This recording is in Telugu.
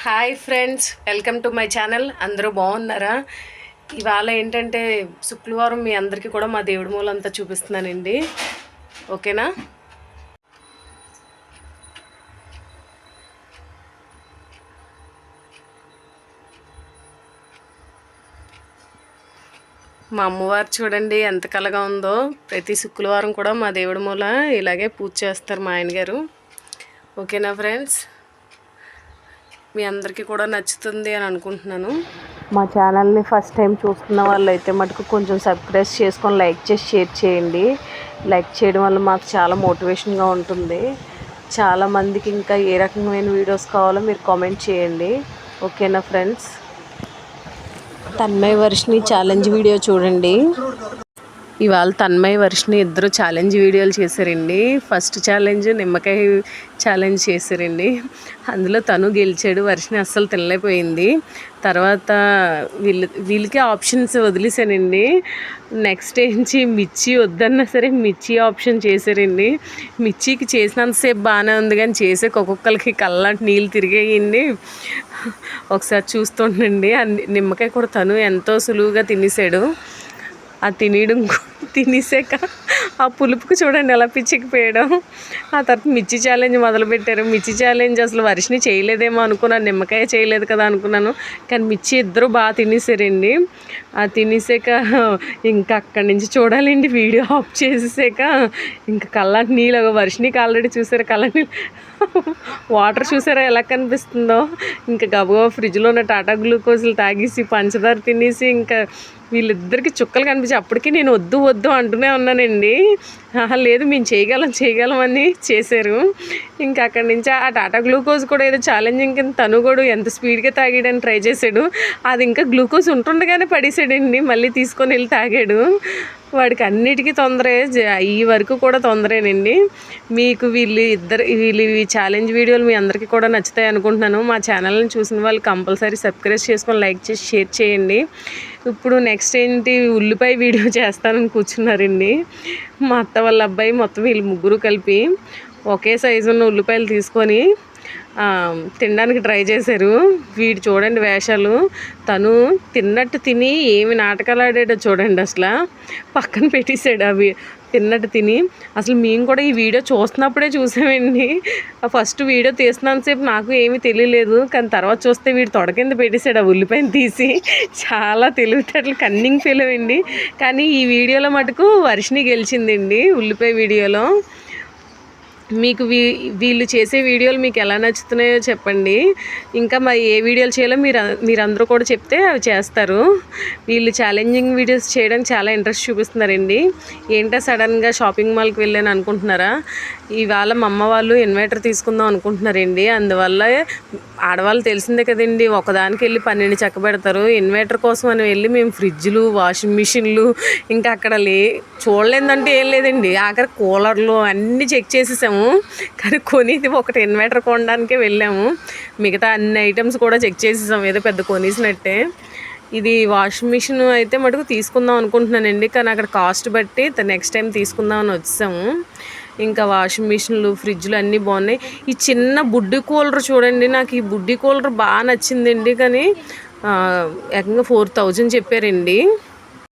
Hi friends, welcome to my channel. అందరూ బాగున్నారా? ఇవాళ ఏంటంటే శుక్రవారం మీ అందరికీ కూడా మా దేవుడి మూలంతా చూపిస్తున్నానండి. ఓకేనా? మా అమ్మవారు చూడండి ఎంత కలగా ఉందో. ప్రతి శుక్రవారం కూడా మా దేవుడి మూల ఇలాగే పూజ చేస్తారు మా ఆయన గారు. ఓకేనా ఫ్రెండ్స్? మీ అందరికీ కూడా నచ్చుతుంది అని అనుకుంటున్నాను. మా ఛానల్ని ఫస్ట్ టైం చూస్తున్న వాళ్ళు అయితే మటుకు కొంచెం సబ్స్క్రైబ్ చేసుకొని లైక్ చేసి షేర్ చేయండి. లైక్ చేయడం వల్ల మాకు చాలా మోటివేషన్గా ఉంటుంది. చాలామందికి ఇంకా ఏ రకమైన వీడియోస్ కావాలో మీరు కామెంట్ చేయండి. ఓకేనా friends? Tanmay Varshini challenge video చూడండి. ఇవాళ తన్మయ్ వర్షిని ఇద్దరు ఛాలెంజ్ వీడియోలు చేశారండి. ఫస్ట్ ఛాలెంజ్ నిమ్మకాయ ఛాలెంజ్ చేశారండి. అందులో తను గెలిచాడు, వర్షిని అస్సలు తినలేకపోయింది. తర్వాత వీళ్ళకి ఆప్షన్స్ వదిలేసానండి. నెక్స్ట్ ఏంచి మిర్చి వద్దన్నా సరే మిర్చి ఆప్షన్ చేశారండి. మిర్చికి చేసినంతసేపు బాగానే ఉంది, కానీ చేసే ఒక్కొక్కరికి కళ్ళంటి నీళ్ళు తిరిగేయండి. ఒకసారి చూస్తుండండి. నిమ్మకాయ కూడా తను ఎంతో సులువుగా తినేసాడు. ఆ తినేసాక ఆ పులుపుకు చూడండి ఎలా పిచ్చికిపోయడం. ఆ తర్వాత మిర్చి ఛాలెంజ్ మొదలుపెట్టారు. మిర్చి ఛాలెంజ్ అసలు వర్షిని చేయలేదేమో అనుకున్నాను, నిమ్మకాయ చేయలేదు కదా అనుకున్నాను, కానీ మిర్చి ఇద్దరు బాగా తినేసారండి. ఆ తినేసాక ఇంకా అక్కడి నుంచి చూడాలండి. వీడియో ఆఫ్ చేసేసాక ఇంకా కళ్ళంటి నీళ్ళు వర్షినికి ఆల్రెడీ చూసారు కళ్ళని వాటర్ చూసారా ఎలా కనిపిస్తుందో. ఇంకా గబగబా ఫ్రిడ్జ్లో ఉన్న టాటా గ్లూకోజ్లు తాగేసి పంచదార తినేసి ఇంకా వీళ్ళిద్దరికి చుక్కలు కనిపించి అప్పటికి నేను వద్దు అంటూనే ఉన్నానండి. లేదు మేము చేయగలం అని చేశారు. ఇంకా అక్కడి నుంచి ఆ టాటా గ్లూకోజ్ కూడా ఏదో ఛాలెంజింగ్ కింద తను కూడా ఎంత స్పీడ్గా తాగాడని ట్రై చేశాడు. అది ఇంకా గ్లూకోజ్ ఉంటుండగానే పడేసాడండి. మళ్ళీ తీసుకొని వెళ్ళి తాగాడు. వాడికి అన్నిటికీ తొందరే, ఈ వరకు కూడా తొందరేనండి. మీకు వీళ్ళు ఈ ఛాలెంజ్ వీడియోలు మీ అందరికీ కూడా నచ్చుతాయి అనుకుంటున్నాను. మా ఛానల్ని చూసిన వాళ్ళు కంపల్సరీ సబ్స్క్రైబ్ చేసుకొని లైక్ చేసి షేర్ చేయండి. ఇప్పుడు నెక్స్ట్ ఏంటి, ఉల్లిపాయ వీడియో చేస్తానని కూర్చున్నారండి. మా అత్త వాళ్ళ అబ్బాయి మొత్తం వీళ్ళు ముగ్గురు కలిపి ఒకే సైజు ఉన్న ఉల్లిపాయలు తీసుకొని తినడానికి ట్రై చేశారు. వీడు చూడండి వేషాలు. తను తిన్నట్టు తిని ఏమి నాటకాలు ఆడాడో చూడండి. అసలు పక్కన పెట్టేశాడు అవి తిన్నట్టు తిని. అసలు మేము కూడా ఈ వీడియో చూస్తున్నప్పుడే చూసామండి. ఫస్ట్ వీడియో తీస్తున్నంతసేపు నాకు ఏమీ తెలియలేదు, కానీ తర్వాత చూస్తే వీడు తొడ కింద పెట్టేశాడు ఆ ఉల్లిపాయను తీసి. చాలా తెలివితేటలు కన్నింగ్ ఫెయిల్ అండి. కానీ ఈ వీడియోలో మటుకు వర్షిని గెలిచిందండి. ఉల్లిపాయ వీడియోలో. మీకు వీళ్ళు చేసే వీడియోలు మీకు ఎలా నచ్చుతున్నాయో చెప్పండి. ఇంకా మరి ఏ వీడియోలు చేయాలో మీరందరూ కూడా చెప్తే అవి చేస్తారు. వీళ్ళు ఛాలెంజింగ్ వీడియోస్ చేయడానికి చాలా ఇంట్రెస్ట్ చూపిస్తున్నారండి. ఏంటో సడన్గా షాపింగ్ మాల్కి వెళ్ళాను అనుకుంటున్నారా? ఇవాళ మా అమ్మ వాళ్ళు ఇన్వర్టర్ తీసుకుందాం అనుకుంటున్నారండి. అందువల్ల ఆడవాళ్ళు తెలిసిందే కదండి, ఒకదానికి వెళ్ళి 12 చక్కబెడతారు. ఇన్వర్టర్ కోసం అని వెళ్ళి మేము ఫ్రిడ్జ్లు, వాషింగ్ మిషన్లు, ఇంకా అక్కడ చూడలేదంటే ఏం లేదండి, ఆఖరి కూలర్లు అన్నీ చెక్ చేసేసాము. కానీ కొనేది ఒకటి ఇన్వర్టర్ కొనడానికే వెళ్ళాము. మిగతా అన్ని ఐటమ్స్ కూడా చెక్ చేసేసాము, ఏదో పెద్ద కొనేసినట్టే. ఇది వాషింగ్ మిషన్ అయితే మటుకు తీసుకుందాం అనుకుంటున్నానండి, కానీ అక్కడ కాస్ట్ బట్టి నెక్స్ట్ టైం తీసుకుందామని వచ్చాము. ఇంకా వాషింగ్ మిషన్లు, ఫ్రిడ్జ్లు అన్నీ బాగున్నాయి. ఈ చిన్న బుడ్డి కూలర్ చూడండి, నాకు ఈ బుడ్డి కూలర్ బాగా నచ్చిందండి. కానీ ఏకంగా 4000 చెప్పారండి.